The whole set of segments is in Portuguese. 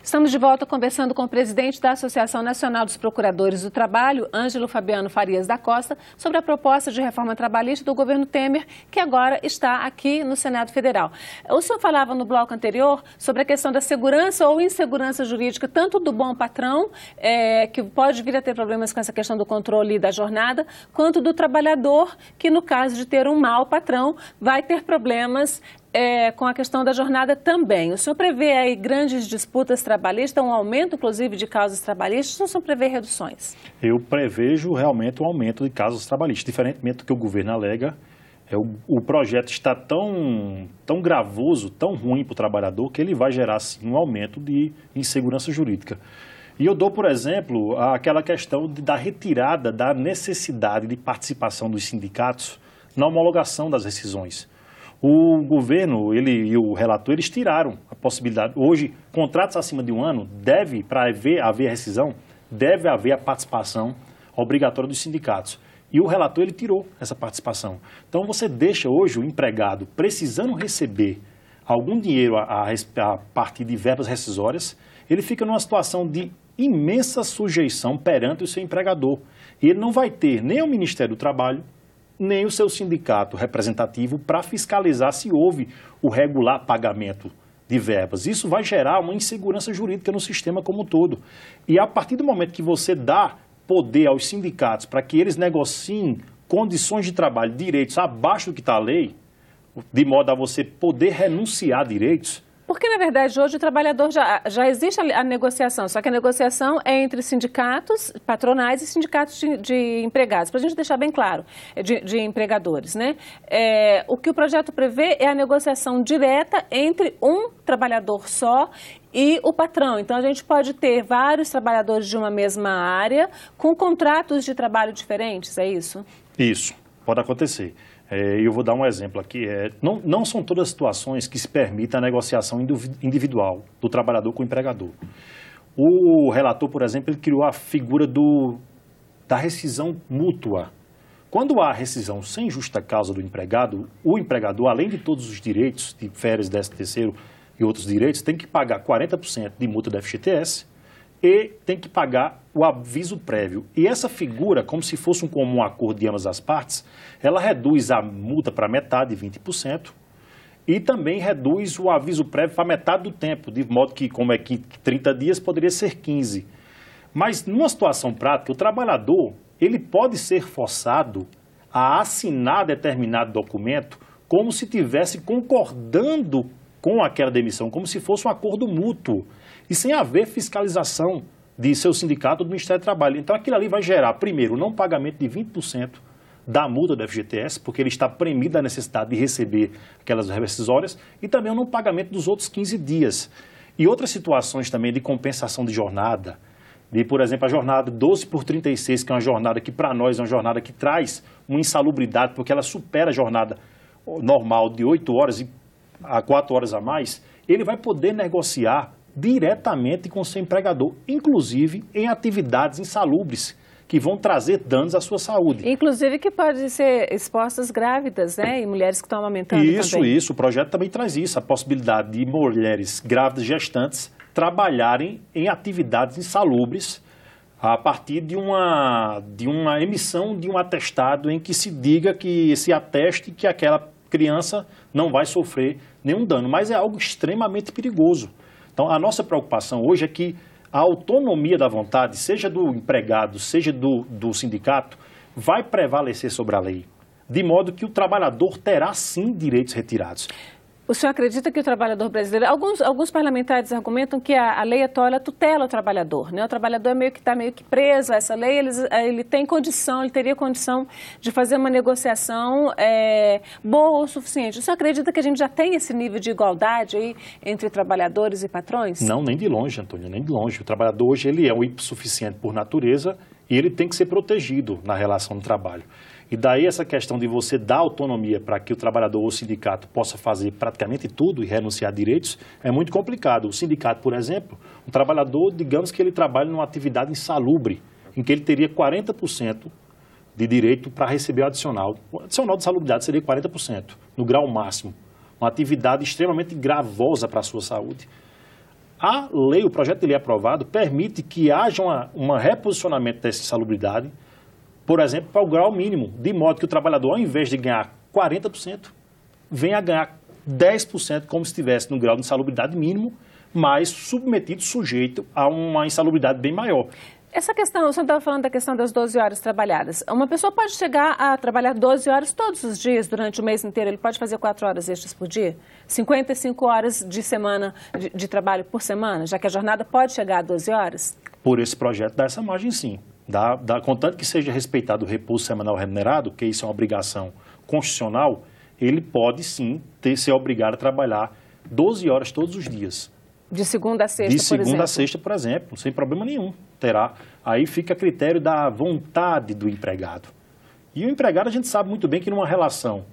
Estamos de volta conversando com o presidente da Associação Nacional dos Procuradores do Trabalho, Ângelo Fabiano Farias da Costa, sobre a proposta de reforma trabalhista do governo Temer, que agora está aqui no Senado Federal. O senhor falava no bloco anterior sobre a questão da segurança ou insegurança jurídica, tanto do bom patrão, que pode vir a ter problemas com essa questão do controle da jornada, quanto do trabalhador, que no caso de ter um mau patrão, vai ter problemas com a questão da jornada também. O senhor prevê aí grandes disputas trabalhistas, um aumento, inclusive, de causas trabalhistas, ou o senhor prevê reduções? Eu prevejo realmente um aumento de casos trabalhistas, diferentemente do que o governo alega. O projeto está tão gravoso, tão ruim para o trabalhador, que ele vai gerar, sim, um aumento de insegurança jurídica. E eu dou, por exemplo, aquela questão da retirada da necessidade de participação dos sindicatos na homologação das rescisões. O governo e o relator, eles tiraram a possibilidade. Hoje, contratos acima de um ano, para haver rescisão, deve haver a participação obrigatória dos sindicatos. E o relator, ele tirou essa participação. Então, você deixa hoje o empregado precisando receber algum dinheiro a partir de verbas rescisórias, ele fica numa situação de imensa sujeição perante o seu empregador. E ele não vai ter nem o Ministério do Trabalho, nem o seu sindicato representativo para fiscalizar se houve o regular pagamento de verbas. Isso vai gerar uma insegurança jurídica no sistema como um todo. E a partir do momento que você dá poder aos sindicatos para que eles negociem condições de trabalho, direitos abaixo do que está a lei, de modo a você poder renunciar a direitos. Porque, na verdade, hoje o trabalhador já existe a negociação, só que a negociação é entre sindicatos patronais e sindicatos de empregados, para a gente deixar bem claro, de empregadores, né? O que o projeto prevê é a negociação direta entre um trabalhador só e o patrão. Então, a gente pode ter vários trabalhadores de uma mesma área com contratos de trabalho diferentes, é isso? Isso, pode acontecer. Eu vou dar um exemplo aqui. Não são todas as situações que se permite a negociação individual do trabalhador com o empregador. O relator, por exemplo, ele criou a figura da rescisão mútua. Quando há rescisão sem justa causa do empregado, o empregador, além de todos os direitos de férias, 13º e outros direitos, tem que pagar 40% de multa do FGTS e tem que pagar o aviso prévio. E essa figura, como se fosse um comum acordo de ambas as partes, ela reduz a multa para metade, 20%, e também reduz o aviso prévio para metade do tempo, de modo que, como é que 30 dias, poderia ser 15. Mas, numa situação prática, o trabalhador, ele pode ser forçado a assinar determinado documento como se estivesse concordando com aquela demissão, como se fosse um acordo mútuo, e sem haver fiscalização de seu sindicato ou do Ministério do Trabalho. Então, aquilo ali vai gerar, primeiro, o não pagamento de 20% da multa do FGTS, porque ele está premido da necessidade de receber aquelas rescisórias, e também o não pagamento dos outros 15 dias. E outras situações também de compensação de jornada, por exemplo, a jornada 12/36, que é uma jornada que, para nós, é uma jornada que traz uma insalubridade, porque ela supera a jornada normal de 8 horas a 4 horas a mais, ele vai poder negociar diretamente com o seu empregador, inclusive em atividades insalubres, que vão trazer danos à sua saúde. Inclusive que podem ser expostas grávidas, né? E mulheres que estão amamentando também. Isso. O projeto também traz isso, a possibilidade de mulheres grávidas gestantes trabalharem em atividades insalubres a partir de uma emissão de um atestado em que se diga que se ateste que aquela criança não vai sofrer nenhum dano. Mas é algo extremamente perigoso. Então, a nossa preocupação hoje é que a autonomia da vontade, seja do empregado, seja do sindicato, vai prevalecer sobre a lei, de modo que o trabalhador terá, sim, direitos retirados. O senhor acredita que o trabalhador brasileiro... Alguns parlamentares argumentam que a lei atual tutela o trabalhador, né? O trabalhador está meio que preso a essa lei, ele teria condição de fazer uma negociação boa o suficiente. O senhor acredita que a gente já tem esse nível de igualdade aí entre trabalhadores e patrões? Não, nem de longe, Antônia, nem de longe. O trabalhador hoje ele é um hipossuficiente por natureza e ele tem que ser protegido na relação do trabalho. E daí essa questão de você dar autonomia para que o trabalhador ou o sindicato possa fazer praticamente tudo e renunciar a direitos é muito complicado. O sindicato, por exemplo, um trabalhador, digamos que ele trabalha numa atividade insalubre, em que ele teria 40% de direito para receber o adicional. O adicional de salubridade seria 40%, no grau máximo. Uma atividade extremamente gravosa para a sua saúde. A lei, o projeto de lei aprovado, permite que haja um reposicionamento dessa insalubridade, por exemplo, para o grau mínimo, de modo que o trabalhador, ao invés de ganhar 40%, venha a ganhar 10%, como se estivesse no grau de insalubridade mínimo, mas submetido, sujeito a uma insalubridade bem maior. Essa questão, o senhor estava falando da questão das 12 horas trabalhadas. Uma pessoa pode chegar a trabalhar 12 horas todos os dias, durante o mês inteiro. Ele pode fazer 4 horas extras por dia? 55 horas de semana de trabalho por semana, já que a jornada pode chegar a 12 horas? Por esse projeto dá essa margem, sim. Contanto que seja respeitado o repouso semanal remunerado, que isso é uma obrigação constitucional, ele pode, sim, ser obrigado a trabalhar 12 horas todos os dias. De segunda a sexta, por exemplo? De segunda a sexta, por exemplo, sem problema nenhum. Terá. Aí fica a critério da vontade do empregado. E o empregado, a gente sabe muito bem que numa relação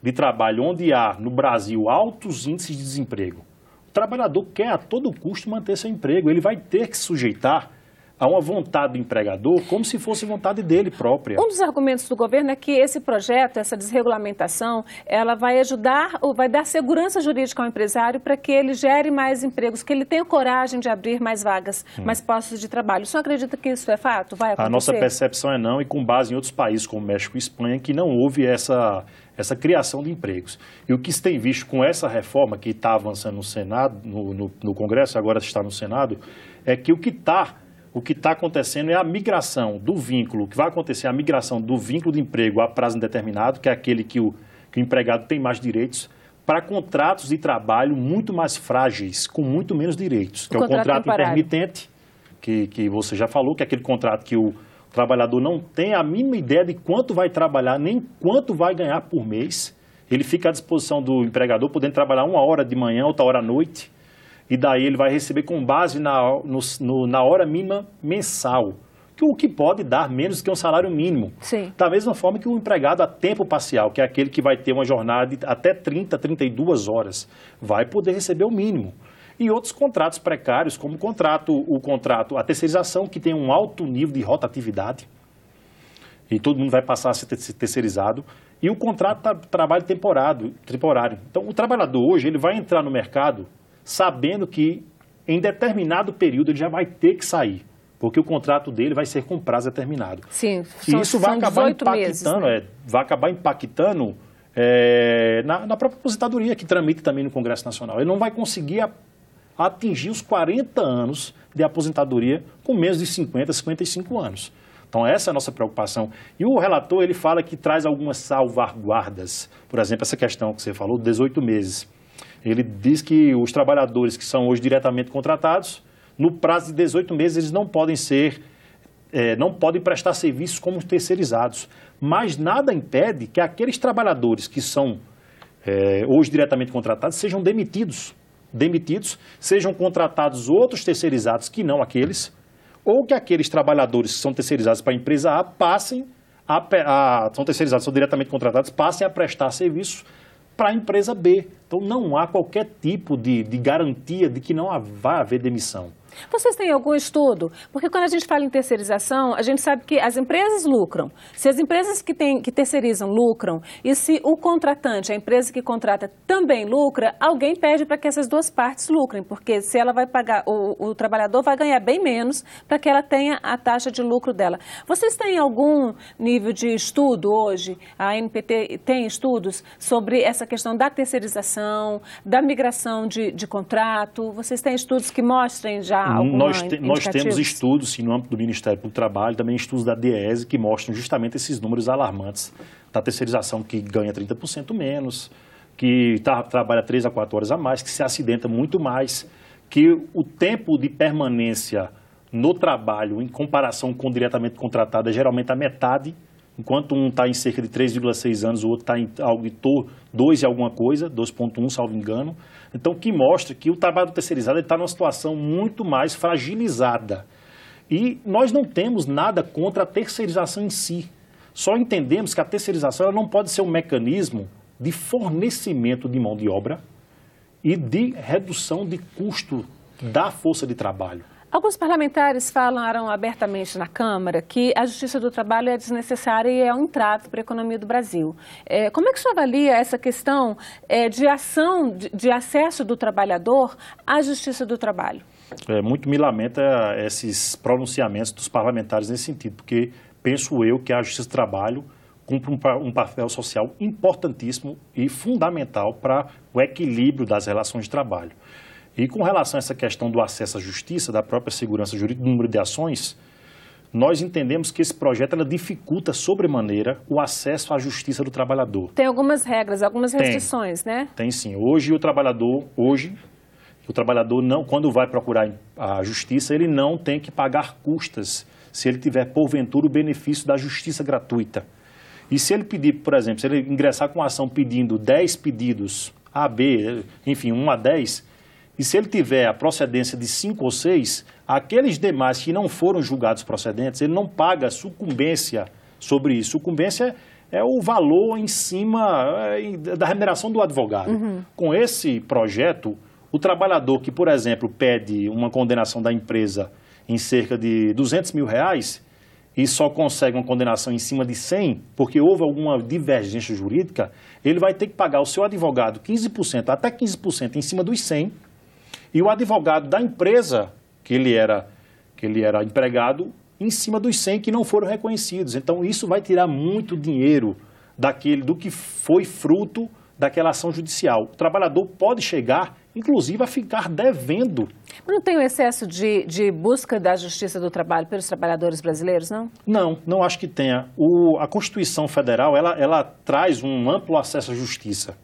de trabalho onde há, no Brasil, altos índices de desemprego, o trabalhador quer a todo custo manter seu emprego. Ele vai ter que se sujeitar a uma vontade do empregador como se fosse vontade dele própria. Um dos argumentos do governo é que esse projeto, essa desregulamentação, ela vai ajudar ou vai dar segurança jurídica ao empresário para que ele gere mais empregos, que ele tenha coragem de abrir mais vagas, mais postos de trabalho. O senhor acredita que isso é fato? Vai acontecer? A nossa percepção é não, e com base em outros países como México e Espanha, que não houve essa criação de empregos. E o que se tem visto com essa reforma que está avançando no Senado, no Congresso, agora está no Senado, é que o que está acontecendo é a migração do vínculo, que vai acontecer a migração do vínculo de emprego a prazo indeterminado, que é aquele que o empregado tem mais direitos, para contratos de trabalho muito mais frágeis, com muito menos direitos, que é o contrato intermitente, que você já falou, que é aquele contrato que o trabalhador não tem a mínima ideia de quanto vai trabalhar, nem quanto vai ganhar por mês. Ele fica à disposição do empregador, podendo trabalhar 1 hora de manhã, outra hora à noite, e daí ele vai receber com base na hora mínima mensal, o que pode dar menos que um salário mínimo. Sim. Da mesma forma que o empregado a tempo parcial, que é aquele que vai ter uma jornada de até 30, 32 horas, vai poder receber o mínimo. E outros contratos precários, como a terceirização, que tem um alto nível de rotatividade, e todo mundo vai passar a ser terceirizado, e o contrato de trabalho temporário. Então, o trabalhador hoje ele vai entrar no mercado sabendo que em determinado período ele já vai ter que sair, porque o contrato dele vai ser com prazo determinado. Sim, e isso vai acabar impactando, meses, né? Vai acabar impactando na própria aposentadoria que tramita também no Congresso Nacional. Ele não vai conseguir atingir os 40 anos de aposentadoria com menos de 50, 55 anos. Então, essa é a nossa preocupação. E o relator, ele fala que traz algumas salvaguardas. Por exemplo, essa questão que você falou, 18 meses. Ele diz que os trabalhadores que são hoje diretamente contratados, no prazo de 18 meses, eles não podem prestar serviços como terceirizados. Mas nada impede que aqueles trabalhadores que são hoje diretamente contratados sejam demitidos, sejam contratados outros terceirizados que não aqueles, ou que aqueles trabalhadores que são terceirizados para a empresa A são terceirizados, são diretamente contratados, passem a prestar serviços para a empresa B. Então, não há qualquer tipo de garantia de que não vai haver demissão. Vocês têm algum estudo? Porque quando a gente fala em terceirização, a gente sabe que as empresas lucram. Se as empresas que terceirizam lucram, e se o contratante, a empresa que contrata, também lucra, alguém pede para que essas duas partes lucrem, porque se ela vai pagar, o trabalhador vai ganhar bem menos para que ela tenha a taxa de lucro dela. Vocês têm algum nível de estudo hoje? A ANPT tem estudos sobre essa questão da terceirização, da migração de contrato? Vocês têm estudos que mostrem já Nós temos estudos, sim, no âmbito do Ministério do Trabalho, também estudos da DIEESE que mostram justamente esses números alarmantes da terceirização, que ganha 30% menos, que trabalha 3 a 4 horas a mais, que se acidenta muito mais, que o tempo de permanência no trabalho, em comparação com o diretamente contratado, é geralmente a metade, enquanto um está em cerca de 3,6 anos, o outro está em algo de 2 e alguma coisa, 2,1, salvo engano. Então, que mostra que o trabalho terceirizado está numa situação muito mais fragilizada. E nós não temos nada contra a terceirização em si. Só entendemos que a terceirização ela não pode ser um mecanismo de fornecimento de mão de obra e de redução de custo da força de trabalho. Alguns parlamentares falaram abertamente na Câmara que a Justiça do Trabalho é desnecessária e é um entrave para a economia do Brasil. Como é que o senhor avalia essa questão de acesso do trabalhador à Justiça do Trabalho? muito me lamenta esses pronunciamentos dos parlamentares nesse sentido, porque penso eu que a Justiça do Trabalho cumpre um papel social importantíssimo e fundamental para o equilíbrio das relações de trabalho. E com relação a essa questão do acesso à justiça, da própria segurança jurídica, do número de ações, nós entendemos que esse projeto ela dificulta sobremaneira o acesso à justiça do trabalhador. Tem algumas regras, algumas restrições, né? Tem sim. Hoje o trabalhador não, quando vai procurar a justiça, ele não tem que pagar custas se ele tiver, porventura, o benefício da justiça gratuita. E se ele pedir, por exemplo, se ele ingressar com a ação pedindo 10 pedidos, A, B, enfim, 1 a 10, e se ele tiver a procedência de 5 ou 6, aqueles demais que não foram julgados procedentes, ele não paga sucumbência sobre isso. Sucumbência é o valor em cima da remuneração do advogado. Com esse projeto, o trabalhador que, por exemplo, pede uma condenação da empresa em cerca de R$200 mil e só consegue uma condenação em cima de 100, porque houve alguma divergência jurídica, ele vai ter que pagar ao seu advogado 15%, até 15% em cima dos 100, e o advogado da empresa que ele era empregado em cima dos 100 que não foram reconhecidos. Então, isso vai tirar muito dinheiro do que foi fruto daquela ação judicial. O trabalhador pode chegar, inclusive, a ficar devendo. Mas não tem o excesso de busca da justiça do trabalho pelos trabalhadores brasileiros, não? Não acho que tenha. A Constituição Federal, ela traz um amplo acesso à justiça.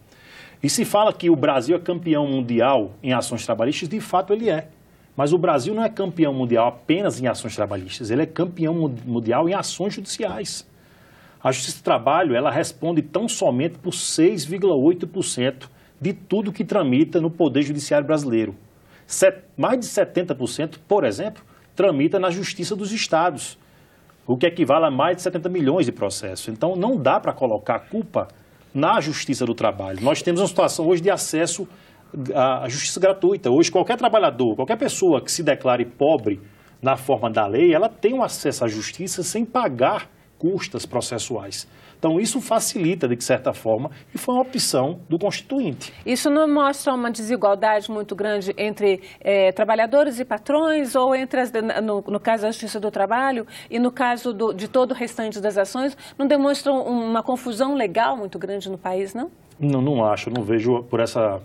E se fala que o Brasil é campeão mundial em ações trabalhistas, de fato ele é. Mas o Brasil não é campeão mundial apenas em ações trabalhistas, ele é campeão mundial em ações judiciais. A Justiça do Trabalho, ela responde tão somente por 6,8% de tudo que tramita no Poder Judiciário brasileiro. Mais de 70%, por exemplo, tramita na Justiça dos Estados, o que equivale a mais de 70 milhões de processos. Então, não dá para colocar a culpa na Justiça do Trabalho. Nós temos uma situação hoje de acesso à justiça gratuita. Hoje, qualquer trabalhador, qualquer pessoa que se declare pobre na forma da lei, ela tem um acesso à justiça sem pagar custas processuais. Então, isso facilita, de certa forma, e foi uma opção do Constituinte. Isso não mostra uma desigualdade muito grande entre trabalhadores e patrões, ou entre, no caso da Justiça do Trabalho, e no caso de todo o restante das ações, não demonstra uma confusão legal muito grande no país, não? Não acho, não vejo por essa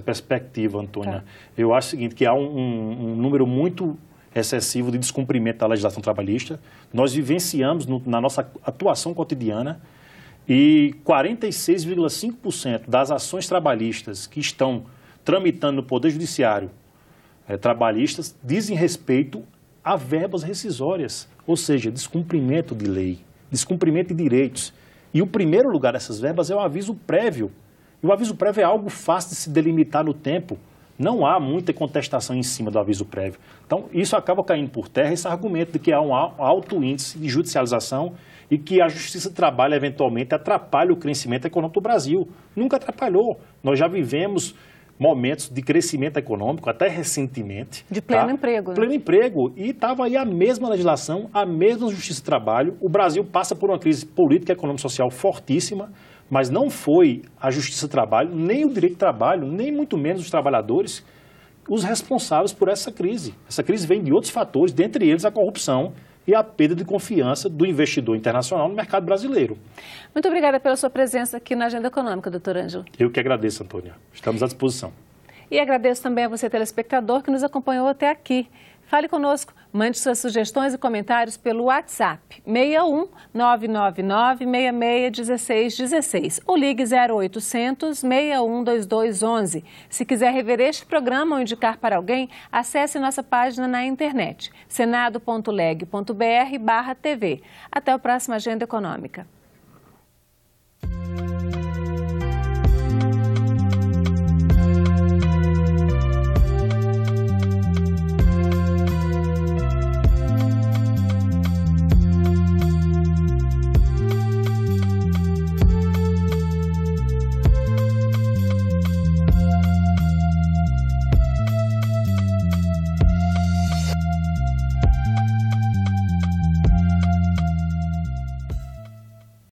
perspectiva, Antônia. Tá. Eu acho o seguinte, que há um número muito excessivo de descumprimento da legislação trabalhista. Nós vivenciamos na nossa atuação cotidiana e 46,5% das ações trabalhistas que estão tramitando no Poder Judiciário trabalhistas dizem respeito a verbas rescisórias, ou seja, descumprimento de lei, descumprimento de direitos. E o primeiro lugar dessas verbas é o aviso prévio. E o aviso prévio é algo fácil de se delimitar no tempo. Não há muita contestação em cima do aviso prévio. Então, isso acaba caindo por terra, esse argumento de que há um alto índice de judicialização e que a Justiça do Trabalho, eventualmente, atrapalha o crescimento econômico do Brasil. Nunca atrapalhou. Nós já vivemos momentos de crescimento econômico, até recentemente. De pleno emprego. Né? Pleno emprego. E estava aí a mesma legislação, a mesma Justiça do Trabalho. O Brasil passa por uma crise política, econômica e social fortíssima, mas não foi a Justiça do Trabalho, nem o direito do trabalho, nem muito menos os trabalhadores, os responsáveis por essa crise. Essa crise vem de outros fatores, dentre eles a corrupção e a perda de confiança do investidor internacional no mercado brasileiro. Muito obrigada pela sua presença aqui na Agenda Econômica, doutor Ângelo. Eu que agradeço, Antônia. Estamos à disposição. E agradeço também a você, telespectador, que nos acompanhou até aqui. Fale conosco, mande suas sugestões e comentários pelo WhatsApp 61 999 66 16 ou ligue 0800 61 2211. Se quiser rever este programa ou indicar para alguém, acesse nossa página na internet senado.leg.br/TV. Até o próximo Agenda Econômica.